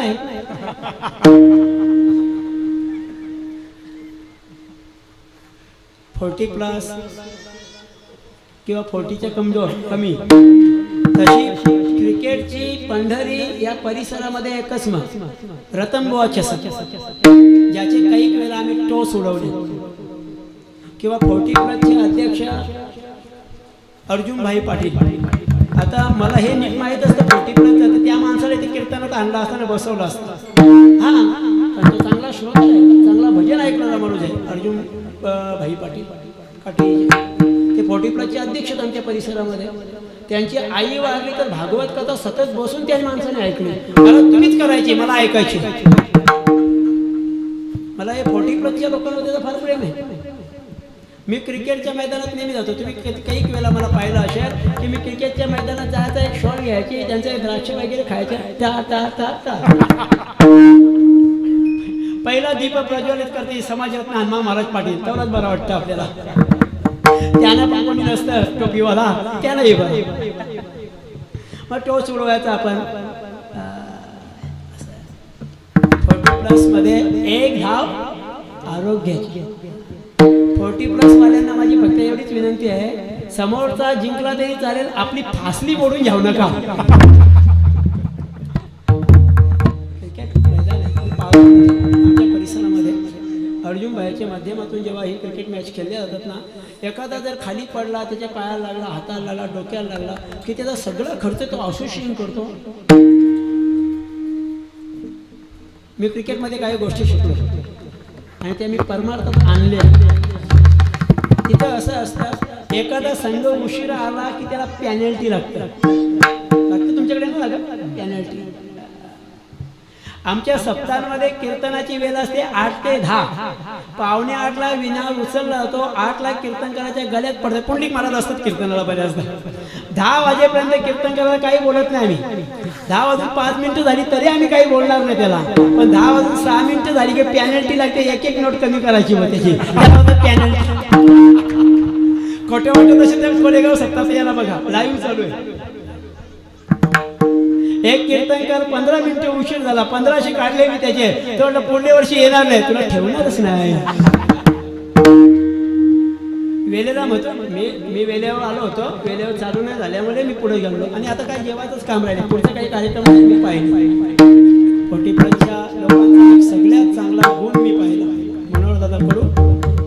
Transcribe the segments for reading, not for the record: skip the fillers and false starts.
नाही. 40+ किंवा 40च्या कमी तशी क्रिकेटची पंढरी या परिसरामध्ये एकच मत रतनबुवा चषक, ज्याचे काही वेळेला आम्ही टोस उडवले. किंवा 40+चे अध्यक्ष अर्जुनभाई पाटील. आता मला हे नीट माहीत असतं 40+ जातं, त्या माणसाला ते कीर्तनात आणलं असताना बसवलं असतं. हां, पण तो चांगला श्रोता आहे, चांगला भजन ऐकणारा माणूस आहे अर्जुन भाई पाटील. ते 40+चे अध्यक्ष आमच्या परिसरामध्ये. त्यांची आई वारली तर भागवत कथा सतत बसून त्या माणसाने ऐकली. मला तुम्हीच करायची, मला ऐकायची. मला हे 40+च्या लोकांमध्ये तर फार प्रेम आहे. मी क्रिकेटच्या मैदानात नेहमी जातो. तुम्ही काही वेळेला मला पाहिलं असेल की मी क्रिकेटच्या मैदानात जायचा, एक शॉट घ्यायची, त्यांचे द्राक्ष वगैरे खायचे. पहिला दीप प्रज्वलित करते समाजरत्न हनुमान महाराज पाटील. तेवढंच बरं वाटतं आपल्याला. त्यानं पण कोणी नसतं टोपीवाला, त्यालाही बरं. मग टोच उडवायचा आपण. 40+ मध्ये एक धाव आरोग्याची. 40+ वाल्यांना माझी फक्त एवढीच विनंती आहे, समोरचा जिंकला तरी चालेल, आपली फासली मोडून घ्याऊ नका. आमच्या परिसरामध्ये अर्जुन भाईच्या माध्यमातून जेव्हा ही क्रिकेट मॅच खेळल्या जातात ना, एखादा जर खाली पडला, त्याच्या पायाला लागला, हाताला लागला, डोक्याला लागला की त्याचा सगळा खर्च तो असोसिएशन करतो. मी क्रिकेटमध्ये काही गोष्टी शिकलो आणि त्या मी परमार्थात आणल्या. तिथं असं असतं, एखादा संघ उशिरा आला की त्याला पॅनल्टी लागतं. तुमच्याकडे ना लागत पॅनल्टी. आमच्या सप्ताहामध्ये कीर्तनाची वेळ असते 8 ते 10. 7:45ला विना उचलला जातो. 8ला कीर्तनकाराच्या गळ्यात पडतं. पुंडलिक महाराज असतात कीर्तनाला बऱ्याचदा. 10 वाजेपर्यंत कीर्तनकाराला काही बोलत नाही आम्ही. 10 वाजून 5 मिनिटं झाली तरी आम्ही काही बोलणार नाही त्याला. पण 10 वाजून 6 मिनिटं झाली की पॅनल्टी लागते. एक नोट कमी करायची मग त्याची. पॅनल्टी खोटे वाटत असेल तर कोरेगाव सत्ताचं याला बघा, लाईव्ह चालू आहे. एक कीर्तनकार 15 मिनिटं उशीर झाला, 1500 काढले मी त्याचे. तो म्हटलं पुढल्या वर्षी येणार नाही, तुला ठेवणारच नाही. वेळेला होतो मी वेळेवर आलो होतो. वेळेवर चालू नाही झाल्यामुळे मी पुढे गेलो. आणि आता काय जेवायचंच काम राहिले. पुढचे काही कार्यक्रम मी पाहिले. 40+च्या लोकांचा सगळ्यात चांगला गुण मी पाहिला. मनोहर दादाकडून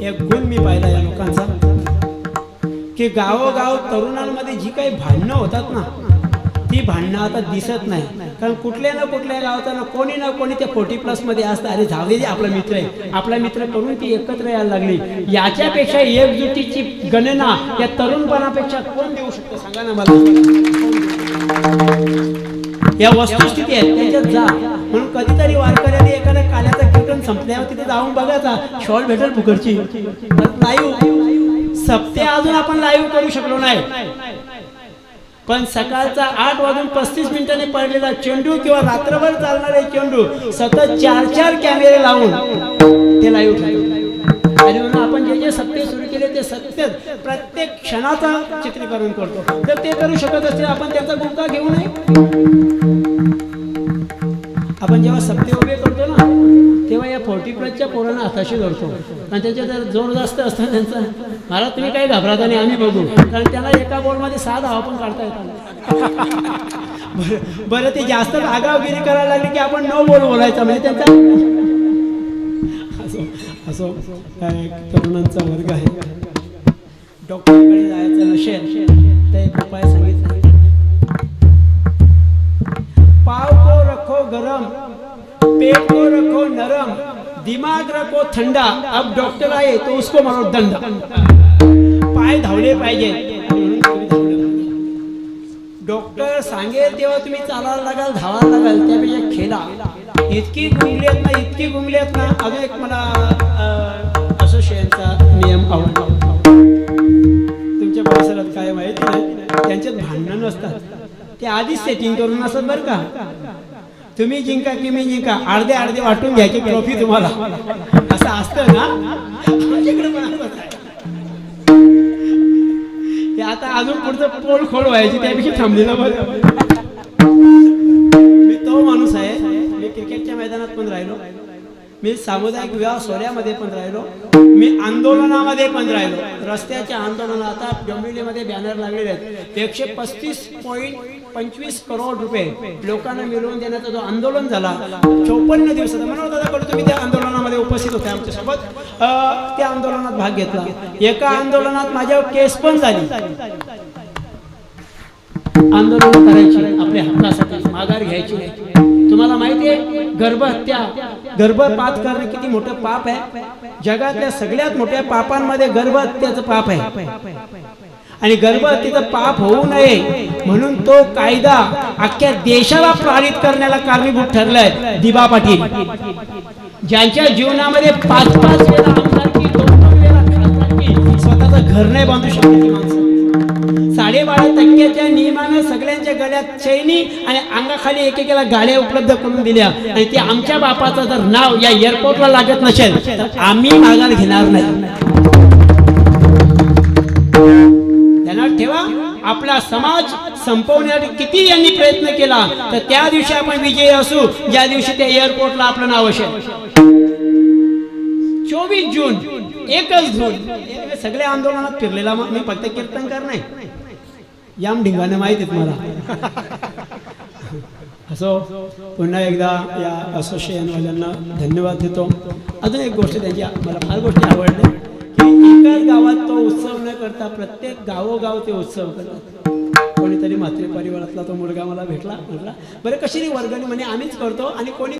एक गुण मी पाहिला या लोकांचा, की गावोगाव तरुणांमध्ये जी काही भांडणं होतात ना, ती भांडणं आता दिसत नाही. कारण कुठल्या ना कुठल्या गावाचा ना कोणी त्या 40+ मध्ये असतं. अरे जाऊ दे, आपला मित्र आहे, आपला मित्र करून ती एकत्र यायला लागली. याच्यापेक्षा एकजुटीची गणना या तरुणपणापेक्षा कोण देऊ शकतो सांगा ना मला. या वस्तुस्थिती आहेत त्यांच्यात जा. म्हणून कधीतरी वारकऱ्यांनी एखाद्या काल्याचा कीर्तन संपल्यावर तिथे जाऊन बघायचा, शॉल भेटेल फुकटची. लाईव्ह सप्ते अजून आपण लाईव्ह करू शकलो नाही. पण सकाळचा 8:35 पडलेला चेंडू किंवा रात्रभर चालणारे चेंडू सतत 4 कॅमेरे लावून ते लाईव्ह ठेवतो. आणि म्हणून आपण जे सत्य सुरू केले ते सत्य प्रत्येक क्षणाचा चित्रीकरण करतो. तर ते करू शकत असतील, आपण त्याचा गुंता घेऊ नये. आपण जेव्हा सत्य उभे करतो ना, तेव्हा या 40+च्या पोरांना हाताशी धरतो. आणि त्याच्या जर जोर जास्त असतं त्यांचा, मला तुम्ही काही घाबरता नाही, आम्ही बघू. कारण त्याला एका बॉलमध्ये 6 धावा पण काढता येतात. बरं ते जास्त आगावगिरी करायला लागली की आपण 9 बॉल बोलायचा. म्हणजे त्यांचा असो तरुणांचा वर्ग आहे. डॉक्टरकडे जायचं नसेल तर एक उपाय सांगितला, पाव को रखो गरम, पेट को रखो नरम, दिमाग रखो ठंडा. अब डॉक्टर आए तो उसको मारो दंड. पाय धावले पाहिजे. डॉक्टर सांगेल तेव्हा तुम्ही चालायला लागाल, धावायला लागाल. त्यापेक्षा खेळा. इतकी गुंगलेत ना. अजून एक मला असोसिएशनचा नियम आवडला. तुमच्या परिसरात काय माहिती नाही, त्यांच्यात भांडणं नसतात. ते आधीच सेटिंग करून असत बरं का. तुम्ही जिंका की मी जिंका, अर्धे वाटून घ्यायची ट्रॉफी तुम्हाला, असं असतं ना. ते आता अजून पुढचं पोल खोल व्हायची, त्यापेक्षा थांबलेलं बरं. मी तो माणूस आहे. मी क्रिकेट मैदानात पण राहिलो, मी सामुदायिक विवाह सोहळ्यामध्ये पण राहिलो, मी आंदोलनामध्ये पण राहिलो. रस्त्याच्या आंदोलन आता डोंबिवलीमध्ये बॅनर लागलेले आहेत. 135.25 करोड रुपये लोकांना मिळवून देण्याचा जो आंदोलन झाला 54 दिवसाचा. म्हणून दादा करू तुम्ही त्या आंदोलनामध्ये उपस्थित होते आमच्यासोबत, त्या आंदोलनात भाग घेतला. एका आंदोलनात माझ्यावर केस पण झाली. आंदोलन करायची आपल्या हक्कासाठी, माघार घ्यायची नाही. तुम्हाला माहिती आहे गर्भहत्या, गर्भपात करणे किती मोठं पाप आहे. जगातल्या सगळ्यात मोठ्या पापांमध्ये गर्भहत्याचं पाप आहे. आणि गर्भहत्येचं पाप होऊ नये म्हणून तो कायदा अख्ख्या देशाला पारित करण्याला कारणीभूत ठरलाय दिबा पाटील, ज्यांच्या जीवनामध्ये 5-5 वेळा आमदारकी, 2-2 वेळा खासदारकी, स्वतःचं घर नाही बांधू शकत माणसं. 12.5% नियमानं सगळ्यांच्या गळ्यात चैनी आणि अंगाखाली एकेकाला गाड्या उपलब्ध करून दिल्या. आणि ते आमच्या बापाचं जर नाव या एअरपोर्टला लागत नसेल तर आम्ही माघार घेणार नाही. ध्यानात ठेवा, आपला समाज संपवण्यासाठी किती यांनी प्रयत्न केला तर त्या दिवशी आपण विजयी असू ज्या दिवशी त्या एअरपोर्टला आपलं नाव असेल. 24 जून, 1 जून सगळ्या आंदोलनात फिरलेला मी फक्त कीर्तनकार नाही, याम ढिंगाने माहित आहेत मला. असो, पुन्हा एकदा या असोसिएशनवाल्यांना धन्यवाद देतो. अजून एक गोष्ट त्यांची मला फार गोष्टी आवडल्या की एकाच गावात तो उत्सव न करता प्रत्येक गावोगाव ते उत्सव करतात. कोणीतरी म्हात्रे परिवारातला तो मुलगा मला भेटला, म्हटला बरं कशी वर्गणी म्हणे आम्हीच करतो आणि कोणी